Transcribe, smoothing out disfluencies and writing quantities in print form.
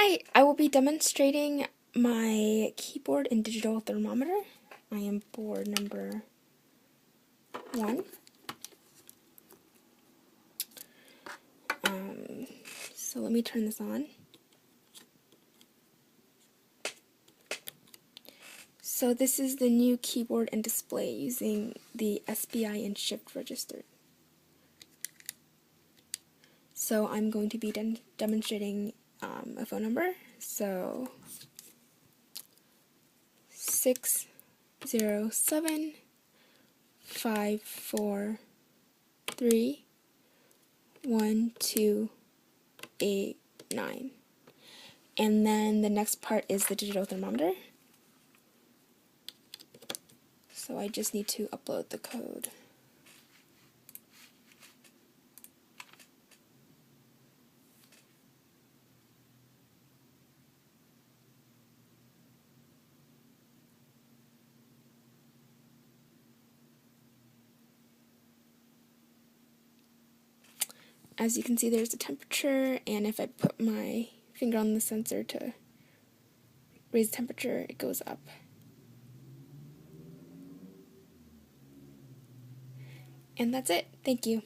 Hi, I will be demonstrating my keyboard and digital thermometer. I am board number 1. So let me turn this on. So this is the new keyboard and display using the SPI and shift register. So I'm going to be demonstrating a phone number. So 607-543-1289. And then the next part is the digital thermometer. So I just need to upload the code. As you can see, there's the temperature, and if I put my finger on the sensor to raise the temperature, it goes up. And that's it. Thank you.